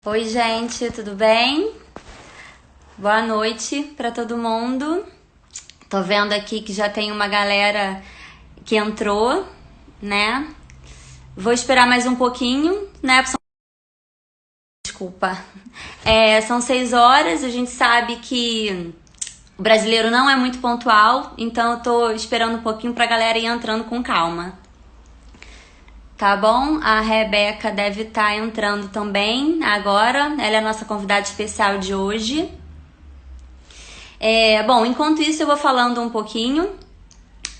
Oi, gente, tudo bem? Boa noite para todo mundo. Tô vendo aqui que já tem uma galera que entrou, né? Vou esperar mais um pouquinho, né? Desculpa. São 6 horas, a gente sabe que o brasileiro não é muito pontual, então eu tô esperando um pouquinho pra galera ir entrando com calma. Tá bom? A Rebeca deve estar entrando também agora. Ela é a nossa convidada especial de hoje. Bom, enquanto isso eu vou falando um pouquinho.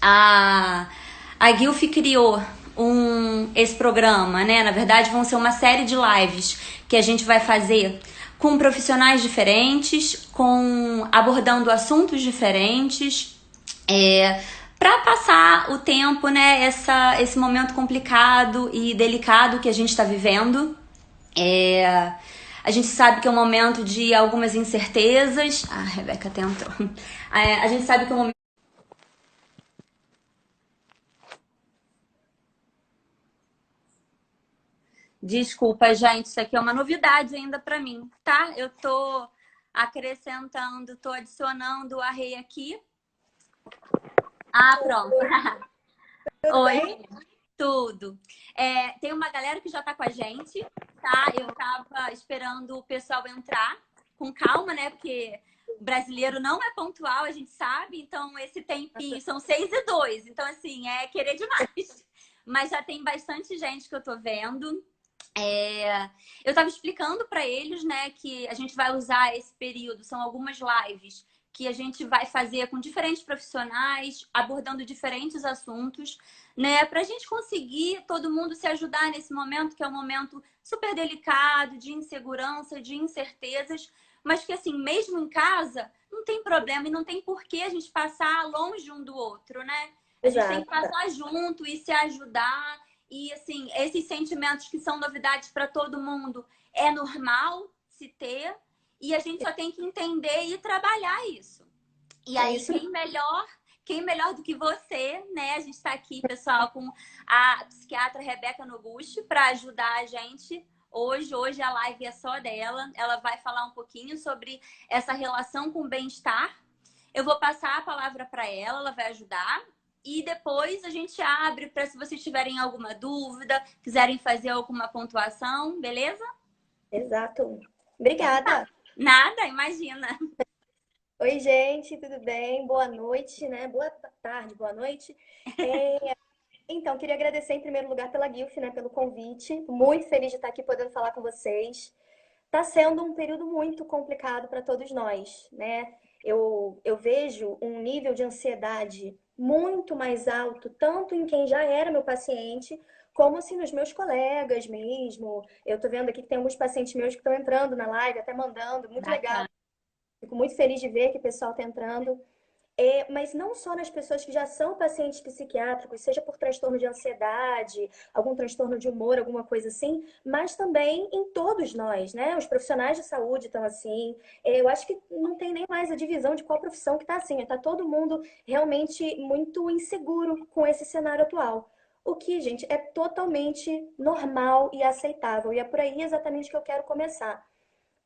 A Guilf criou esse programa, né? Na verdade, vão ser uma série de lives que a gente vai fazer com profissionais diferentes, abordando assuntos diferentes, para passar o tempo, né? Esse momento complicado e delicado que a gente está vivendo. A gente sabe que é um momento de algumas incertezas. A Rebeca até entrou. A gente sabe que é um momento. Desculpa, gente, isso aqui é uma novidade ainda para mim, tá? Eu tô acrescentando, tô adicionando o array aqui. Ah, pronto. Tudo bem? Oi, tudo. Tem uma galera que já tá com a gente, tá? Eu tava esperando o pessoal entrar com calma, né? Porque o brasileiro não é pontual, a gente sabe, então esse tempinho são 6:02, então assim, é querer demais. Mas já tem bastante gente que eu tô vendo. Eu estava explicando para eles, né, que a gente vai usar esse período, são algumas lives que a gente vai fazer com diferentes profissionais, abordando diferentes assuntos, né, para a gente conseguir todo mundo se ajudar nesse momento, que é um momento super delicado, de insegurança, de incertezas, mas que, assim, mesmo em casa, não tem problema e não tem por que a gente passar longe um do outro, né? A gente tem que Exato. passar junto e se ajudar. E, assim, esses sentimentos que são novidades para todo mundo é normal se ter. E a gente só tem que entender e trabalhar isso. E É aí, isso. quem melhor do que você, né? A gente está aqui, pessoal, com a psiquiatra Rebeca Noguchi para ajudar a gente. Hoje a live é só dela. Ela vai falar um pouquinho sobre essa relação com o bem-estar. Eu vou passar a palavra para ela, ela vai ajudar. E depois a gente abre para se vocês tiverem alguma dúvida, quiserem fazer alguma pontuação, beleza? Exato. Então tá. Obrigada. Nada, imagina. Oi, gente, tudo bem? Boa noite, né? Boa tarde, boa noite. Então, queria agradecer em primeiro lugar pela Guilf, né, pelo convite. Muito feliz de estar aqui podendo falar com vocês. Está sendo um período muito complicado para todos nós, né? Eu vejo um nível de ansiedade muito mais alto, tanto em quem já era meu paciente, como assim nos meus colegas mesmo. Eu tô vendo aqui que tem alguns pacientes meus que estão entrando na live, até mandando, muito legal. Bacana. Fico muito feliz de ver que o pessoal está entrando. Mas não só nas pessoas que já são pacientes psiquiátricos, seja por transtorno de ansiedade, algum transtorno de humor, alguma coisa assim, mas também em todos nós, né? Os profissionais de saúde estão assim. Eu acho que não tem nem mais a divisão de qual profissão que está assim. Está todo mundo realmente muito inseguro com esse cenário atual. O que, gente, é totalmente normal e aceitável. E é por aí exatamente que eu quero começar.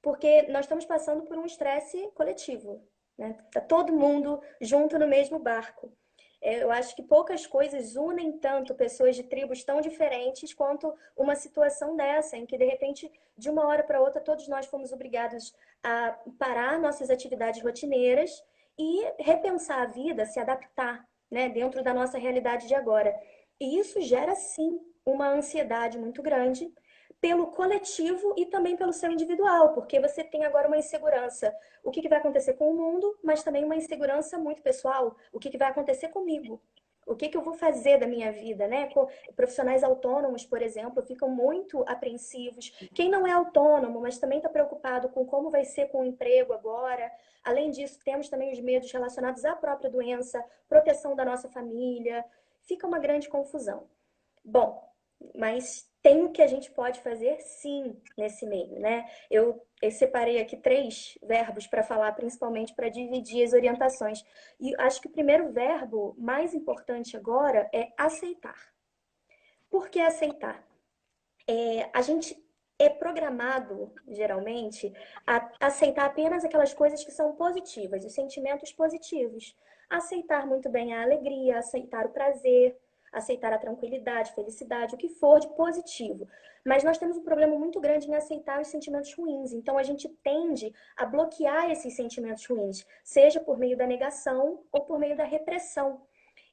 Porque nós estamos passando por um estresse coletivo, né? Tá todo mundo junto no mesmo barco. Eu acho que poucas coisas unem tanto pessoas de tribos tão diferentes quanto uma situação dessa, em que de repente, de uma hora para outra, todos nós fomos obrigados a parar nossas atividades rotineiras e repensar a vida, se adaptar, né, dentro da nossa realidade de agora. E isso gera sim uma ansiedade muito grande pelo coletivo e também pelo seu individual, porque você tem agora uma insegurança. O que vai acontecer com o mundo, mas também uma insegurança muito pessoal. O que vai acontecer comigo? O que eu vou fazer da minha vida, né? Profissionais autônomos, por exemplo, ficam muito apreensivos. Quem não é autônomo, mas também está preocupado com como vai ser com o emprego agora. Além disso, temos também os medos relacionados à própria doença, proteção da nossa família. Fica uma grande confusão. Bom, mas tem o que a gente pode fazer sim nesse meio, né? Eu separei aqui três verbos para falar, principalmente para dividir as orientações. E acho que o primeiro verbo mais importante agora é aceitar. Por que aceitar? A gente é programado, geralmente, a aceitar apenas aquelas coisas que são positivas, os sentimentos positivos. Aceitar muito bem a alegria, aceitar o prazer, aceitar a tranquilidade, felicidade, o que for de positivo. Mas nós temos um problema muito grande em aceitar os sentimentos ruins. Então a gente tende a bloquear esses sentimentos ruins, seja por meio da negação ou por meio da repressão.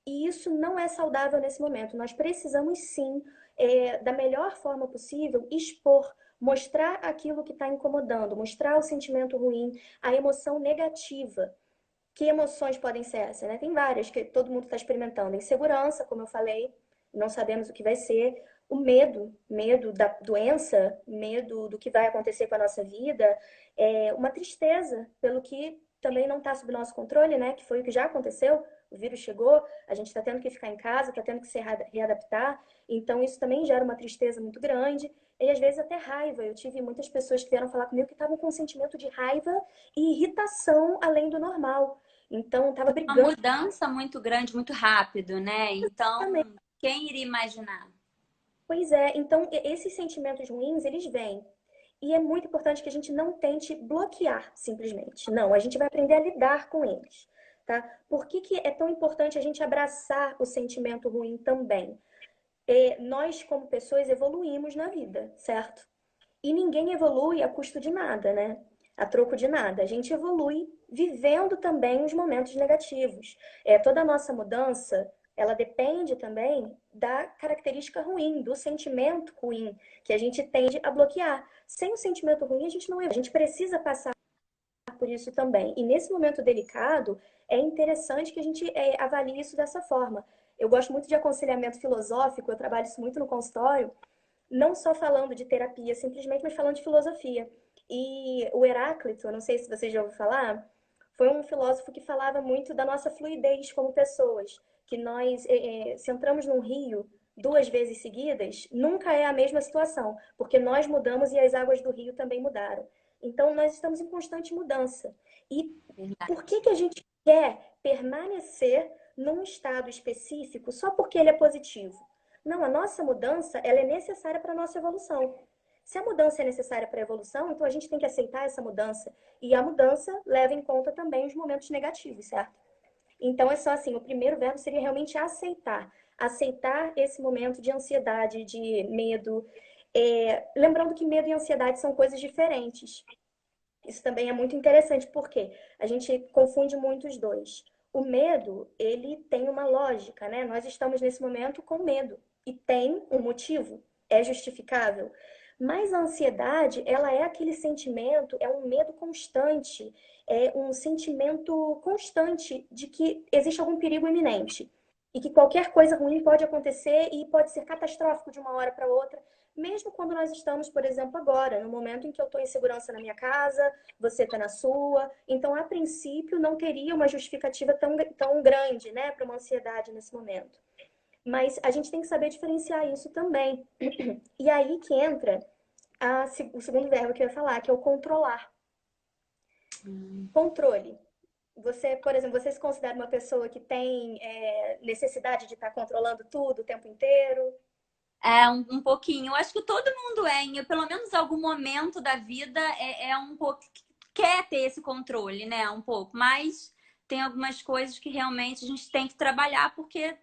E isso não é saudável nesse momento. Nós precisamos sim, da melhor forma possível, expor, mostrar aquilo que está incomodando, mostrar o sentimento ruim, a emoção negativa. Que emoções podem ser essas, né? Tem várias que todo mundo está experimentando. Insegurança, como eu falei, não sabemos o que vai ser. O medo, medo da doença, medo do que vai acontecer com a nossa vida. Uma tristeza pelo que também não está sob nosso controle, né? Que foi o que já aconteceu. O vírus chegou, a gente está tendo que ficar em casa, está tendo que se readaptar. Então, isso também gera uma tristeza muito grande. E às vezes até raiva. Eu tive muitas pessoas que vieram falar comigo que estavam com um sentimento de raiva e irritação além do normal. Então, tava Uma brigando mudança muito grande, muito rápido, né? também. Então, quem iria imaginar? Pois é, então esses sentimentos ruins, eles vêm. E é muito importante que a gente não tente bloquear simplesmente. Não, a gente vai aprender a lidar com eles, tá? Por que que é tão importante a gente abraçar o sentimento ruim também? Nós, como pessoas, evoluímos na vida, certo? E ninguém evolui a custo de nada, né? A troco de nada. A gente evolui vivendo também os momentos negativos. Toda a nossa mudança, ela depende também da característica ruim, do sentimento ruim, que a gente tende a bloquear. Sem o sentimento ruim, a gente não evolui. A gente precisa passar por isso também. E nesse momento delicado, é interessante que a gente avalie isso dessa forma. Eu gosto muito de aconselhamento filosófico, eu trabalho isso muito no consultório, não só falando de terapia simplesmente, mas falando de filosofia. E o Heráclito, eu não sei se você já ouviu falar, foi um filósofo que falava muito da nossa fluidez como pessoas, que nós, se entramos num rio 2 vezes seguidas, nunca é a mesma situação, porque nós mudamos e as águas do rio também mudaram. Então, nós estamos em constante mudança. E por que que a gente quer permanecer num estado específico só porque ele é positivo? Não, a nossa mudança, ela é necessária para a nossa evolução. Se a mudança é necessária para a evolução, então a gente tem que aceitar essa mudança. E a mudança leva em conta também os momentos negativos, certo? Então é só assim, o primeiro verbo seria realmente aceitar. Aceitar esse momento de ansiedade, de medo. Lembrando que medo e ansiedade são coisas diferentes. Isso também é muito interessante, porque a gente confunde muito os dois. O medo, ele tem uma lógica, né? Nós estamos nesse momento com medo e tem um motivo, é justificável. Mas a ansiedade, ela é aquele sentimento, é um medo constante, é um sentimento constante de que existe algum perigo iminente e que qualquer coisa ruim pode acontecer e pode ser catastrófico de uma hora para outra, mesmo quando nós estamos, por exemplo, agora, no momento em que eu estou em segurança na minha casa, você está na sua. Então, a princípio, não teria uma justificativa tão grande, né, para uma ansiedade nesse momento. Mas a gente tem que saber diferenciar isso também. E aí que entra o segundo verbo que eu ia falar, que é o controlar. Controle. Você, por exemplo, você se considera uma pessoa que tem necessidade de estar controlando tudo o tempo inteiro? É um pouquinho. Eu acho que todo mundo pelo menos algum momento da vida é um pouco quer ter esse controle, né? Um pouco, mas tem algumas coisas que realmente a gente tem que trabalhar porque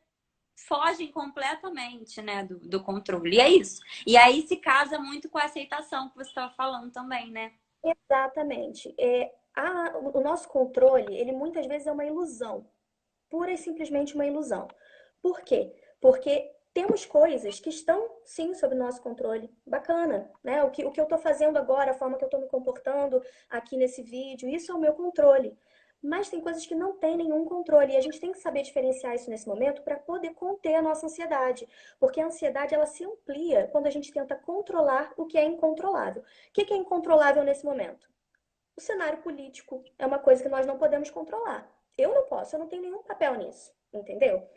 fogem completamente, né, do controle. E é isso. E aí se casa muito com a aceitação que você estava falando também, né? Exatamente. O nosso controle, ele muitas vezes é uma ilusão, pura e simplesmente uma ilusão. Por quê? Porque temos coisas que estão, sim, sob nosso controle. Bacana, né? O que eu estou fazendo agora, a forma que eu estou me comportando aqui nesse vídeo, isso é o meu controle. Mas tem coisas que não têm nenhum controle e a gente tem que saber diferenciar isso nesse momento para poder conter a nossa ansiedade, porque a ansiedade ela se amplia quando a gente tenta controlar o que é incontrolável. O que é incontrolável nesse momento? O cenário político é uma coisa que nós não podemos controlar. Eu não posso, eu não tenho nenhum papel nisso, entendeu?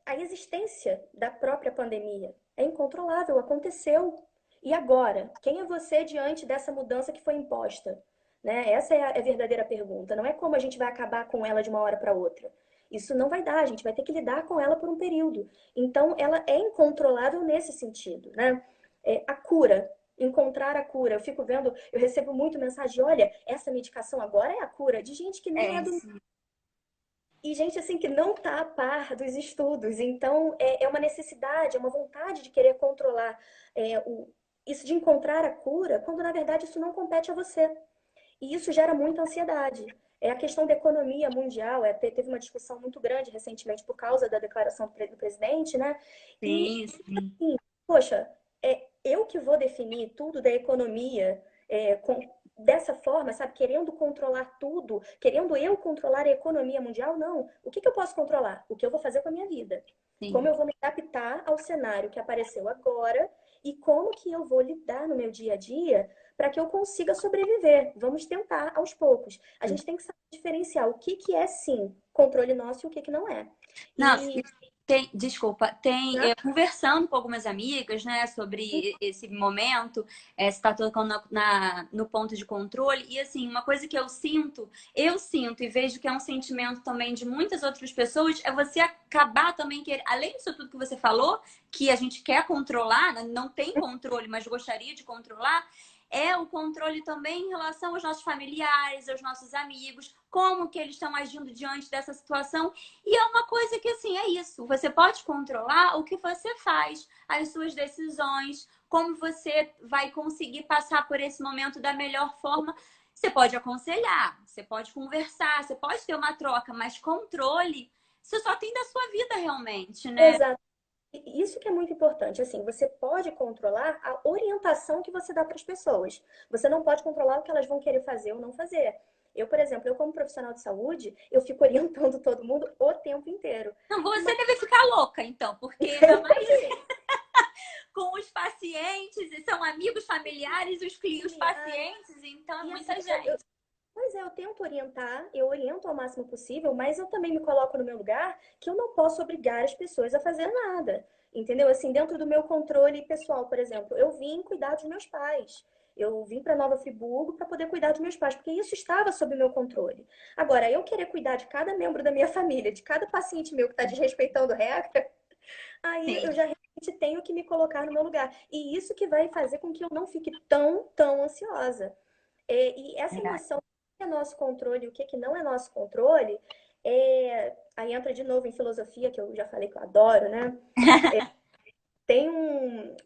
A existência da própria pandemia é incontrolável, aconteceu. E agora? Quem é você diante dessa mudança que foi imposta? Né? Essa é a verdadeira pergunta. Não é como a gente vai acabar com ela de uma hora para outra. Isso não vai dar, a gente vai ter que lidar com ela por um período. Então, ela é incontrolável nesse sentido, né? A cura. encontrar a cura. Eu fico vendo, eu recebo muito mensagem, olha, essa medicação agora é a cura, de gente que nem é do... Sim. E gente assim que não está a par dos estudos. Então, é uma necessidade, é uma vontade de querer controlar isso de encontrar a cura, quando na verdade isso não compete a você. E isso gera muita ansiedade. É a questão da economia mundial, teve uma discussão muito grande recentemente por causa da declaração do presidente, né? E, Sim, sim. assim, poxa, eu que vou definir tudo da economia dessa forma, sabe? Querendo controlar tudo, querendo eu controlar a economia mundial, não. O que eu posso controlar? O que eu vou fazer com a minha vida? Como Sim. eu vou me adaptar ao cenário que apareceu agora e como que eu vou lidar no meu dia a dia para que eu consiga sobreviver. Vamos tentar aos poucos. A gente tem que saber diferenciar o que é, sim, controle nosso e o que não é. Não, E desculpa, né? conversando com algumas amigas, né, sobre esse momento, você está tocando no ponto de controle, e assim, uma coisa que eu sinto e vejo que é um sentimento também de muitas outras pessoas, é você acabar também querer, além disso tudo que você falou, que a gente quer controlar, né, não tem controle, mas gostaria de controlar, é o controle também em relação aos nossos familiares, aos nossos amigos, como que eles estão agindo diante dessa situação. E é uma coisa que, assim, é isso. Você pode controlar o que você faz, as suas decisões, como você vai conseguir passar por esse momento da melhor forma. Você pode aconselhar, você pode conversar, você pode ter uma troca, mas controle, você só tem da sua vida realmente, né? Exato. Isso que é muito importante, assim, você pode controlar a orientação que você dá para as pessoas. Você não pode controlar o que elas vão querer fazer ou não fazer. Eu, por exemplo, eu como profissional de saúde, eu fico orientando todo mundo o tempo inteiro. Não, você Mas, deve ficar louca, então, porque ainda mais assim, com os pacientes, e são amigos familiares, os pacientes, então é e assim, muita gente. pois é, eu tento orientar, eu oriento ao máximo possível, mas eu também me coloco no meu lugar que eu não posso obrigar as pessoas a fazer nada. Entendeu? Assim, dentro do meu controle pessoal, por exemplo, eu vim cuidar dos meus pais. Eu vim para Nova Friburgo para poder cuidar dos meus pais, porque isso estava sob meu controle. Agora, eu querer cuidar de cada membro da minha família, de cada paciente meu que está desrespeitando regra, aí Sim, eu já realmente tenho que me colocar no meu lugar. E isso que vai fazer com que eu não fique tão ansiosa. E essa verdade. noção do que é nosso controle e o que não é nosso controle, aí entra de novo em filosofia, que eu já falei que eu adoro, né? Tem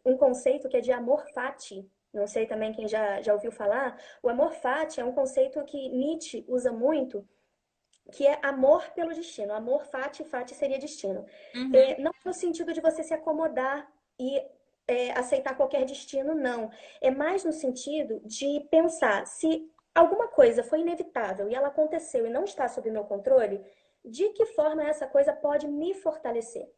um conceito que é de amor fati. Não sei também quem já ouviu falar. O amor fati é um conceito que Nietzsche usa muito, que é amor pelo destino. Amor fati, fati seria destino. Uhum. Não no sentido de você se acomodar e aceitar qualquer destino, não. É mais no sentido de pensar se alguma coisa foi inevitável e ela aconteceu e não está sob meu controle, de que forma essa coisa pode me fortalecer?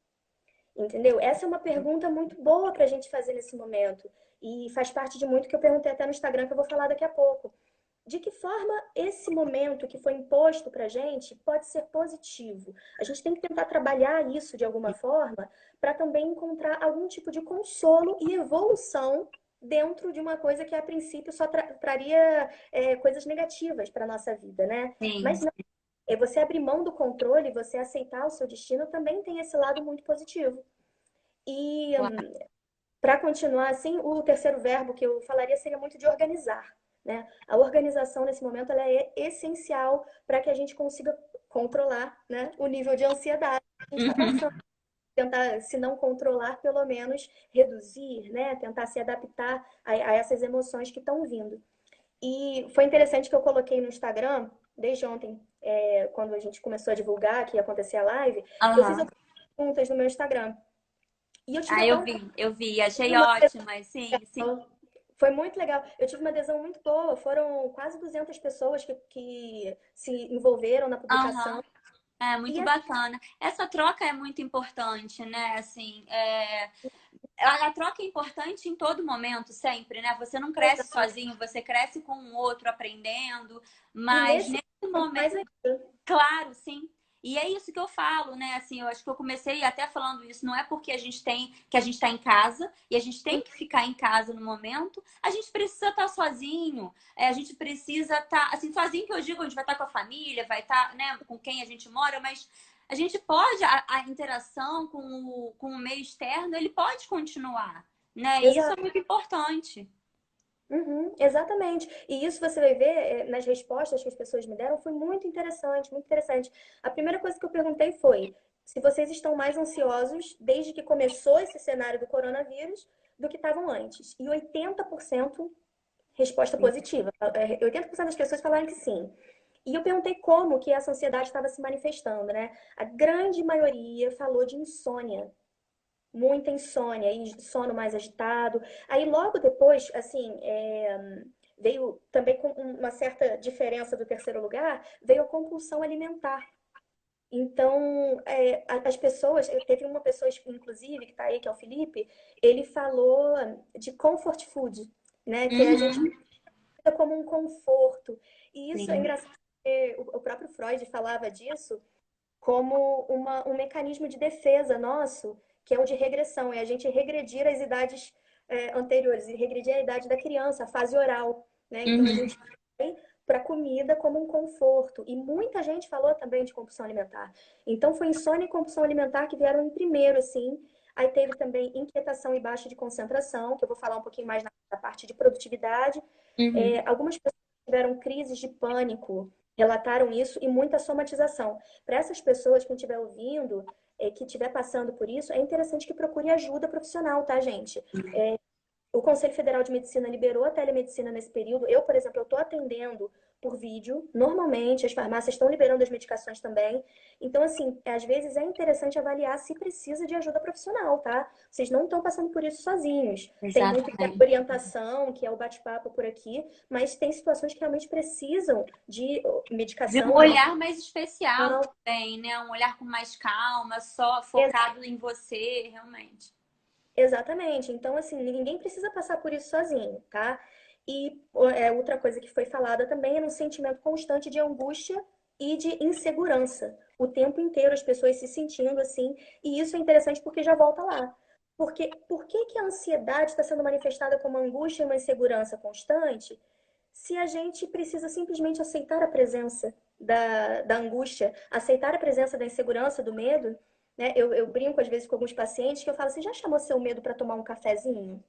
Entendeu? Essa é uma pergunta muito boa para a gente fazer nesse momento. E faz parte de muito que eu perguntei até no Instagram, que eu vou falar daqui a pouco. De que forma esse momento que foi imposto para a gente pode ser positivo? A gente tem que tentar trabalhar isso de alguma forma para também encontrar algum tipo de consolo e evolução dentro de uma coisa que a princípio só traria coisas negativas para a nossa vida, né? Sim. Mas não, você abrir mão do controle, você aceitar o seu destino também tem esse lado muito positivo. E para continuar assim, o terceiro verbo que eu falaria seria muito de organizar, né? A organização nesse momento ela é essencial para que a gente consiga controlar, né, o nível de ansiedade que a gente está Uhum. passando. Tentar, se não controlar, pelo menos reduzir, né? Tentar se adaptar a essas emoções que estão vindo. E foi interessante que eu coloquei no Instagram, desde ontem, quando a gente começou a divulgar que ia acontecer a live, eu fiz Aham. algumas perguntas no meu Instagram. E eu tive Ah, até um eu vi, achei uma ótima, sim, sim. foi muito legal. Eu tive uma adesão muito boa. Foram quase 200 pessoas que se envolveram na publicação. Aham. É E muito é bacana. Essa troca é muito importante, né? Assim, a troca é importante em todo momento, sempre, né? Você não cresce exato. sozinho, você cresce com o outro aprendendo, E mas nesse nesse momento, momento, mais ainda. claro, sim. E é isso que eu falo, né? Assim, eu acho que eu comecei até falando isso, não é porque a gente está em casa e a gente tem que ficar em casa no momento, a gente precisa estar sozinho, a gente precisa estar, assim, sozinho que eu digo, a gente vai estar com a família, vai estar, né, com quem a gente mora, mas a gente pode, a interação com o meio externo, ele pode continuar, né? E isso é Exato. muito importante. Uhum, exatamente. E isso você vai ver nas respostas que as pessoas me deram, foi muito interessante, muito interessante. A primeira coisa que eu perguntei foi se vocês estão mais ansiosos desde que começou esse cenário do coronavírus do que estavam antes. E 80% resposta positiva. 80% das pessoas falaram que sim. E eu perguntei como que essa ansiedade estava se manifestando, né? A grande maioria falou de insônia, muita insônia e sono mais agitado. Aí logo depois, assim, veio também com uma certa diferença do terceiro lugar, veio a compulsão alimentar. Então, as pessoas, teve uma pessoa, inclusive, que está aí, que é o Felipe, ele falou de comfort food, né? Que a gente Uhum, como um conforto. E isso é sim. engraçado, porque o próprio Freud falava disso como um mecanismo de defesa nosso, que é o de regressão, é a gente regredir às idades anteriores, e regredir à idade da criança, a fase oral, né? Então a Uhum. gente vai para a comida como um conforto. E muita gente falou também de compulsão alimentar. Então foi insônia e compulsão alimentar que vieram em primeiro, assim. Aí teve também inquietação e baixa de concentração, que eu vou falar um pouquinho mais na parte de produtividade. Uhum. Algumas pessoas tiveram crises de pânico, relataram isso, e muita somatização. Para essas pessoas, quem estiver ouvindo, que estiver passando por isso, é interessante que procure ajuda profissional, tá, gente? O Conselho Federal de Medicina liberou a telemedicina nesse período. Eu, por exemplo, eu estou atendendo por vídeo. Normalmente, as farmácias estão liberando as medicações também. Então, assim, às vezes é interessante avaliar se precisa de ajuda profissional, tá? Vocês não estão passando por isso sozinhos. Tem muito que é Exatamente. orientação, que é o bate-papo por aqui, mas tem situações que realmente precisam de De um medicação, de uma. olhar mais especial também, né? Um olhar com mais calma, só focado em você, realmente. Exatamente. Então, assim, ninguém precisa passar por isso sozinho, tá? E outra coisa que foi falada também é um sentimento constante de angústia e de insegurança. O tempo inteiro as pessoas se sentindo assim. E isso é interessante porque já volta lá. Porque por que que a ansiedade está sendo manifestada como angústia e uma insegurança constante se a gente precisa simplesmente aceitar a presença da angústia, aceitar a presença da insegurança, do medo, né? Eu brinco às vezes com alguns pacientes que eu falo, você já chamou seu medo para tomar um cafezinho?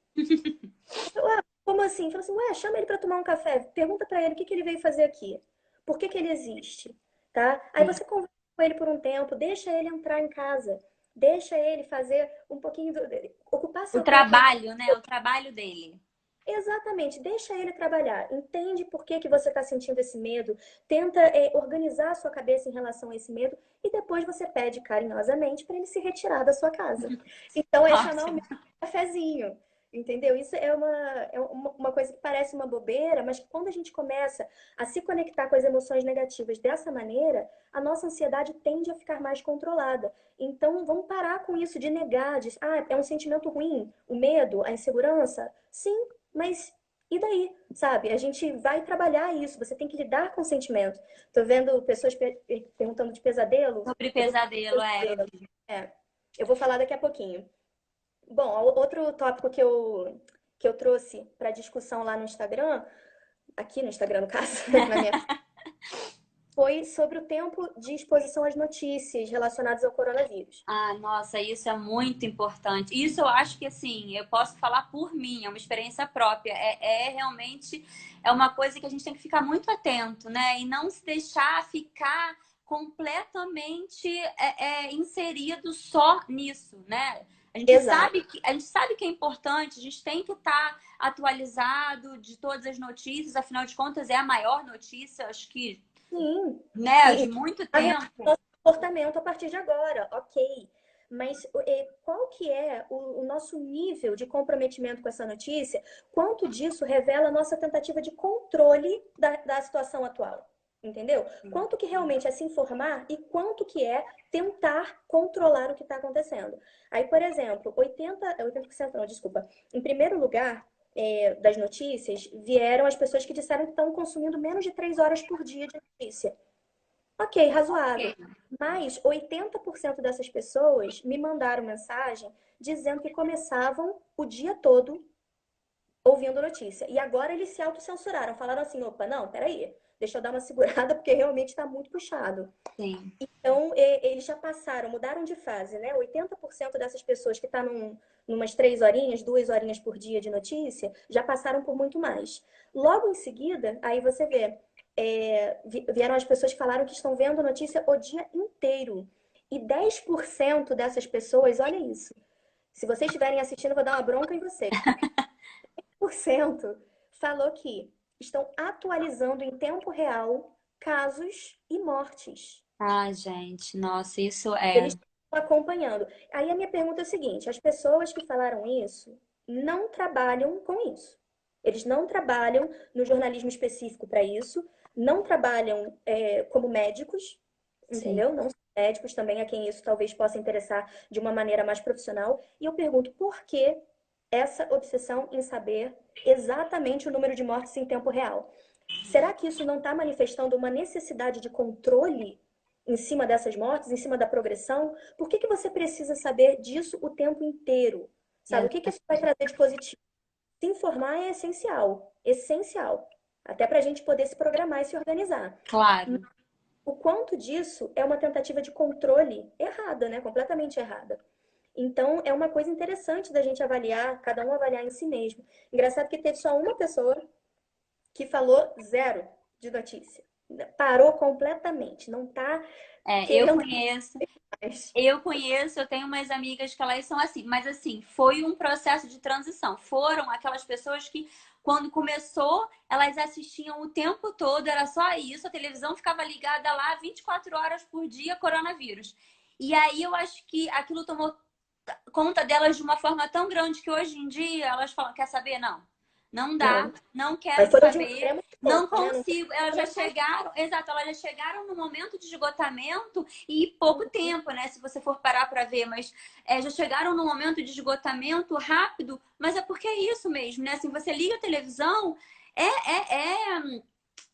Como assim? Fala assim, ué, chama ele para tomar um café, pergunta para ele o que que ele veio fazer aqui, por que que ele existe, tá? Aí você conversa com ele por um tempo, deixa ele entrar em casa, deixa ele fazer um pouquinho, ocupar O seu tempo. trabalho, né? O trabalho dele. Exatamente, deixa ele trabalhar. Entende por que que você está sentindo esse medo, tenta organizar a sua cabeça em relação a esse medo e depois você pede carinhosamente para ele se retirar da sua casa. Então é chamar o Ótimo. medo de cafezinho, entendeu? Isso é uma coisa que parece uma bobeira, mas que quando a gente começa a se conectar com as emoções negativas dessa maneira, a nossa ansiedade tende a ficar mais controlada. Então vamos parar com isso de negar, é um sentimento ruim, o medo, a insegurança. Sim, mas e daí, sabe? A gente vai trabalhar isso, você tem que lidar com o sentimento. Tô vendo pessoas perguntando de pesadelo. Sobre Eu vou falar pesadelo, de é. pesadelo. É, eu vou falar daqui a pouquinho. Bom, outro tópico que eu trouxe para discussão lá no Instagram, aqui no Instagram, no caso, na minha, foi sobre o tempo de exposição às notícias relacionadas ao coronavírus. Ah, nossa, isso é muito importante. Isso eu acho que, assim, eu posso falar por mim, é uma experiência própria. É realmente é uma coisa que a gente tem que ficar muito atento, né? E não se deixar ficar completamente inserido só nisso, né? Exato. A gente sabe que é importante, a gente tem que estar atualizado de todas as notícias, afinal de contas, é a maior notícia, acho que, Sim. né, de E muito a reação do tempo. nosso comportamento a partir de agora, ok. Mas qual que é o nosso nível de comprometimento com essa notícia? Quanto disso revela a nossa tentativa de controle da situação atual? Entendeu? Quanto que realmente é se informar e quanto que é tentar controlar o que está acontecendo. Aí, por exemplo, 80% não, desculpa. Em primeiro lugar, das notícias, vieram as pessoas que disseram que estão consumindo menos de 3 horas por dia de notícia. Ok, razoável. Mas 80% dessas pessoas me mandaram mensagem dizendo que começavam o dia todo ouvindo notícia. E agora eles se autocensuraram, falaram assim: opa, não, peraí, deixa eu dar uma segurada porque realmente está muito puxado. Sim. Então, eles já passaram, mudaram de fase, né? 80% dessas pessoas que estão numas 3 horinhas, 2 horinhas por dia de notícia, já passaram por muito mais. Logo em seguida, aí você vê, vieram as pessoas que falaram que estão vendo notícia o dia inteiro. E 10% dessas pessoas, olha isso. Se vocês estiverem assistindo, eu vou dar uma bronca em vocês. 10% falou que estão atualizando em tempo real casos e mortes. Ah, gente, nossa, isso Eles é. estão acompanhando. Aí a minha pergunta é a seguinte: as pessoas que falaram isso não trabalham com isso. Eles não trabalham no jornalismo específico para isso, não trabalham como médicos, Sim. entendeu? Não são médicos também, a quem isso talvez possa interessar de uma maneira mais profissional. E eu pergunto, por que essa obsessão em saber exatamente o número de mortes em tempo real? Será que isso não está manifestando uma necessidade de controle em cima dessas mortes, em cima da progressão? Por que que você precisa saber disso o tempo inteiro? Sabe, o que que isso vai trazer de positivo? Se informar é essencial, essencial. Até para a gente poder se programar e se organizar. Claro. O quanto disso é uma tentativa de controle errada, né? Completamente errada. Então, é uma coisa interessante da gente avaliar, cada um avaliar em si mesmo. Engraçado que teve só uma pessoa que falou zero de notícia. Parou completamente, não tá É, querendo mais. eu tenho umas amigas que elas são assim, mas assim, foi um processo de transição. Foram aquelas pessoas que, quando começou, elas assistiam o tempo todo, era só isso, a televisão ficava ligada lá 24 horas por dia, coronavírus. E aí eu acho que aquilo tomou conta delas de uma forma tão grande que hoje em dia elas falam, quer saber? Não. Não dá, Não. não Mas quero foram de um saber, extremo de não outro, né? Não consigo. Elas já chegaram, exato, elas já chegaram no momento de esgotamento e pouco tempo, né? Se você for parar para ver, mas já chegaram no momento de esgotamento rápido, mas é porque é isso mesmo, né? Assim, você liga a televisão,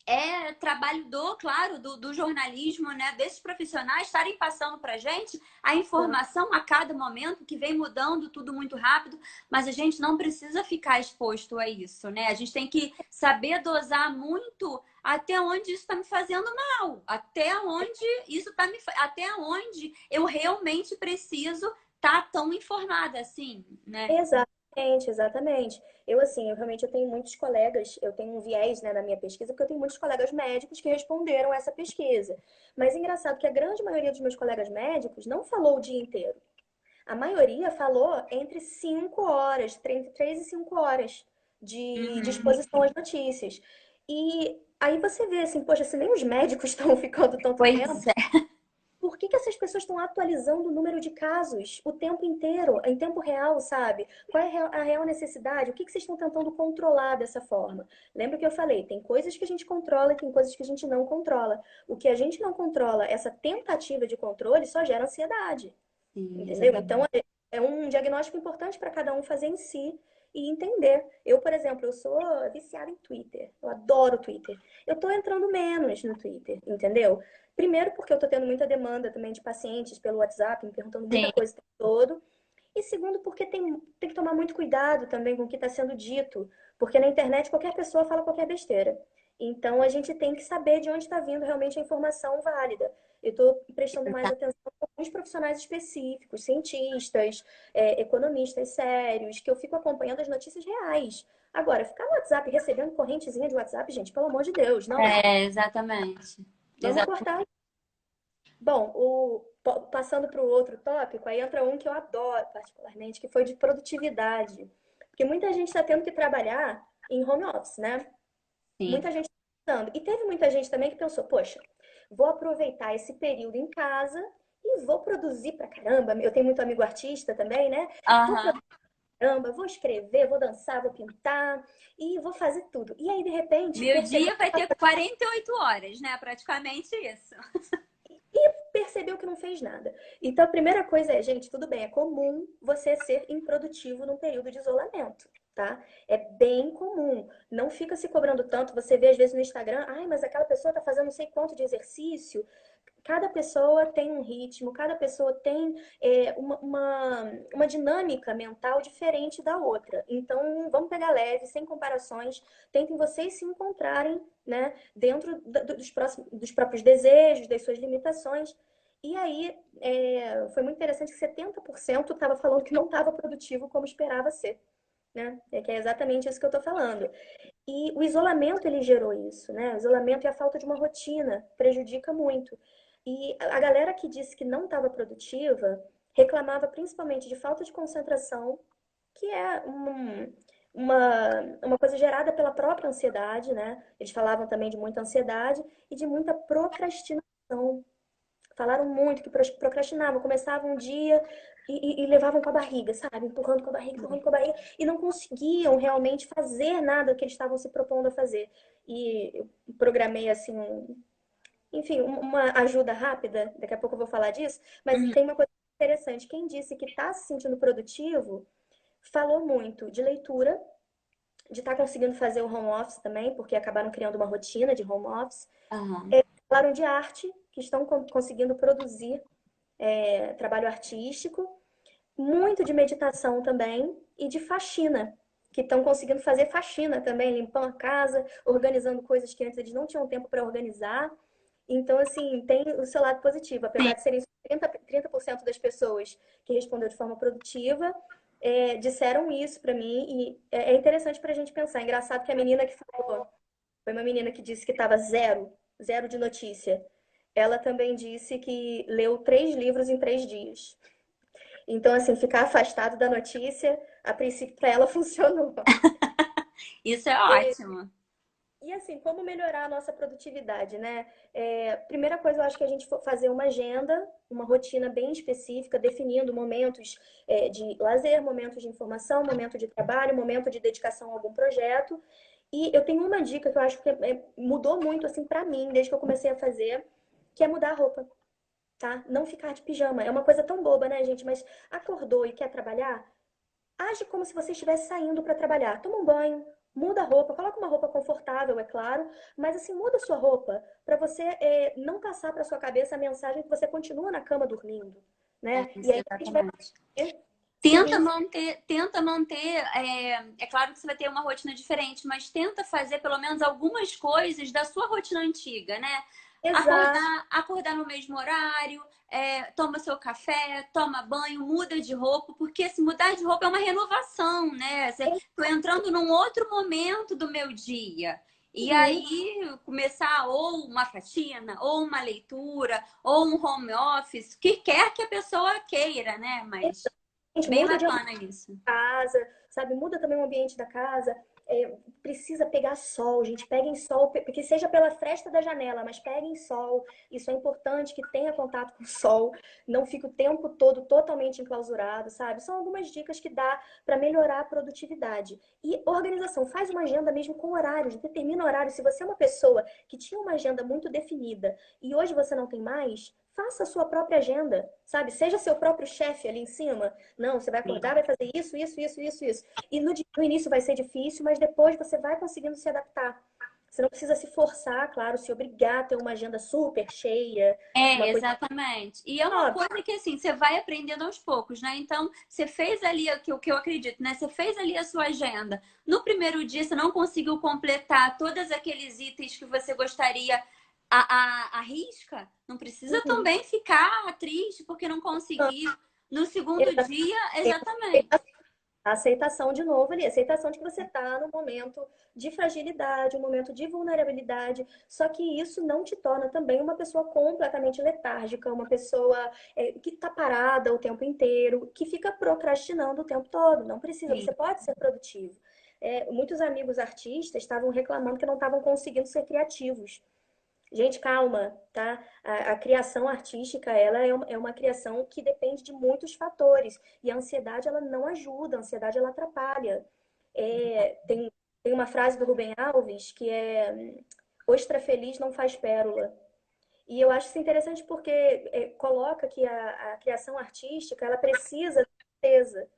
é, trabalho claro, do jornalismo, né? Desses profissionais estarem passando para a gente a informação a cada momento, que vem mudando tudo muito rápido, mas a gente não precisa ficar exposto a isso, né? A gente tem que saber dosar muito até onde isso está me fazendo mal, até onde isso tá até onde eu realmente preciso estar tão informada assim, né? Exatamente, exatamente. Eu, assim, eu tenho muitos colegas, eu tenho um viés, né, na minha pesquisa, porque eu tenho muitos colegas médicos que responderam essa pesquisa. Mas é engraçado que a grande maioria dos meus colegas médicos não falou o dia inteiro. A maioria falou entre 5 horas, entre 3 e 5 horas de Uhum. exposição às notícias. E aí você vê assim, poxa, se nem os médicos estão ficando tanto tempo, Pois é. por que que essas pessoas estão atualizando o número de casos o tempo inteiro, em tempo real, sabe? Qual é a real necessidade? O que que vocês estão tentando controlar dessa forma? Lembra que eu falei, tem coisas que a gente controla e tem coisas que a gente não controla. O que a gente não controla, essa tentativa de controle, só gera ansiedade. Sim, Entendeu? exatamente. Então, é um diagnóstico importante para cada um fazer em si e entender. Eu, por exemplo, eu sou viciada em Twitter. Eu adoro Twitter. Eu tô entrando menos no Twitter, entendeu? Primeiro porque eu tô tendo muita demanda também de pacientes pelo WhatsApp, me perguntando muita Sim. coisa o tempo todo. E segundo porque tem que tomar muito cuidado também com o que está sendo dito. Porque na internet qualquer pessoa fala qualquer besteira. Então a gente tem que saber de onde está vindo realmente a informação válida. Eu estou prestando mais atenção a alguns profissionais específicos, cientistas, economistas sérios, que eu fico acompanhando as notícias reais. Agora, ficar no WhatsApp recebendo correntezinha de WhatsApp, gente, pelo amor de Deus, não. Exatamente. Vamos cortar. Bom, passando para o outro tópico, aí entra um que eu adoro particularmente, que foi de produtividade. Porque muita gente está tendo que trabalhar em home office, né? Sim. Muita gente está pensando. E teve muita gente também que pensou, poxa, vou aproveitar esse período em casa e vou produzir pra caramba. Eu tenho muito amigo artista também, né? Vou Aham. produzir pra caramba, vou escrever, vou dançar, vou pintar e vou fazer tudo. E aí, de repente, Meu percebeu dia vai ter 48 horas, né? Praticamente isso. percebeu que não fez nada. Então, a primeira coisa é, gente, tudo bem, é comum você ser improdutivo num período de isolamento, tá? É bem comum. Não fica se cobrando tanto. Você vê às vezes no Instagram, ai, mas aquela pessoa tá fazendo não sei quanto de exercício. Cada pessoa tem um ritmo, cada pessoa tem uma dinâmica mental diferente da outra. Então, vamos pegar leve, sem comparações. Tentem vocês se encontrarem, né, dentro dos próprios desejos, das suas limitações. E aí, foi muito interessante que 70% estava falando que não estava produtivo como esperava ser, né? É que é exatamente isso que eu estou falando. E o isolamento, ele gerou isso, né? O isolamento e a falta de uma rotina prejudica muito. E a galera que disse que não estava produtiva reclamava principalmente de falta de concentração, que é uma coisa gerada pela própria ansiedade, né? Eles falavam também de muita ansiedade e de muita procrastinação. Falaram muito que procrastinavam, começavam um dia e levavam com a barriga, sabe? Empurrando com a barriga, e não conseguiam realmente fazer nada que eles estavam se propondo a fazer. E eu programei, assim, enfim, uma ajuda rápida, daqui a pouco eu vou falar disso, mas Uhum. tem uma coisa interessante. Quem disse que está se sentindo produtivo, falou muito de leitura, de estar conseguindo fazer o home office também, porque acabaram criando uma rotina de home office. Aham. Falaram de arte, que estão conseguindo produzir trabalho artístico, muito de meditação também e de faxina, que estão conseguindo fazer faxina também, limpando a casa, organizando coisas que antes eles não tinham tempo para organizar. Então, assim, tem o seu lado positivo, apesar Sim. de serem 30% das pessoas que respondeu de forma produtiva, disseram isso para mim e é interessante para a gente pensar. Engraçado que a menina que falou, foi uma menina que disse que estava zero de notícia. Ela também disse que leu 3 livros em 3 dias. Então, assim, ficar afastado da notícia, a princípio, para ela funcionou. Isso é ótimo. E assim, como melhorar a nossa produtividade, né? Primeira coisa, eu acho que a gente for fazer uma agenda, uma rotina bem específica, definindo momentos de lazer, momentos de informação, momento de trabalho, momento de dedicação a algum projeto. E eu tenho uma dica que eu acho que mudou muito assim para mim, desde que eu comecei a fazer, que é mudar a roupa, tá? Não ficar de pijama. É uma coisa tão boba, né, gente? Mas acordou e quer trabalhar? Age como se você estivesse saindo para trabalhar. Toma um banho, muda a roupa, coloca uma roupa confortável, é claro, mas assim, muda a sua roupa para você não passar para sua cabeça a mensagem que você continua na cama dormindo, É né? E isso, aí a gente vai exatamente. Tenta seguindo. manter, tenta manter. É claro que você vai ter uma rotina diferente, mas tenta fazer pelo menos algumas coisas da sua rotina antiga, né? Exato. Acordar no mesmo horário, toma seu café, toma banho, muda de roupa, porque se mudar de roupa é uma renovação, né? Tô entrando num outro momento do meu dia. E Uhum. aí começar ou uma faxina, ou uma leitura, ou um home office, o que quer que a pessoa queira, né? Mas Gente, bem muda de bacana isso. casa, sabe? Muda também o ambiente da casa. Precisa pegar sol, gente. Peguem sol, porque seja pela fresta da janela, mas peguem sol. Isso é importante que tenha contato com o sol. Não fique o tempo todo totalmente enclausurado, sabe? São algumas dicas que dá para melhorar a produtividade. E organização, faz uma agenda mesmo com horários, determina horários. Se você é uma pessoa que tinha uma agenda muito definida e hoje você não tem mais, faça a sua própria agenda, sabe? Seja seu próprio chefe ali em cima. Não, você vai acordar, Sim. vai fazer isso, isso, isso, isso, isso. E no início vai ser difícil, mas depois você vai conseguindo se adaptar. Você não precisa se forçar, claro, se obrigar a ter uma agenda super cheia, uma coisa Exatamente. E é uma óbvia. coisa que assim, você vai aprendendo aos poucos, né? Então, você fez ali o que eu acredito, né? Você fez ali a sua agenda. No primeiro dia, você não conseguiu completar todos aqueles itens que você gostaria à risca, não precisa Uhum. também ficar triste porque não conseguiu. No segundo dia, exatamente. A aceitação de novo ali, a aceitação de que você está num momento de fragilidade, um momento de vulnerabilidade, só que isso não te torna também uma pessoa completamente letárgica, uma pessoa que está parada o tempo inteiro, que fica procrastinando o tempo todo. Não precisa, Sim. você pode ser produtivo. Muitos amigos artistas estavam reclamando que não estavam conseguindo ser criativos. Gente, calma, tá? A criação artística, ela é uma criação que depende de muitos fatores. E a ansiedade, ela não ajuda, a ansiedade, ela atrapalha. Tem uma frase do Rubem Alves que é: ostra feliz não faz pérola. E eu acho isso interessante porque coloca que a criação artística, ela precisa de certeza.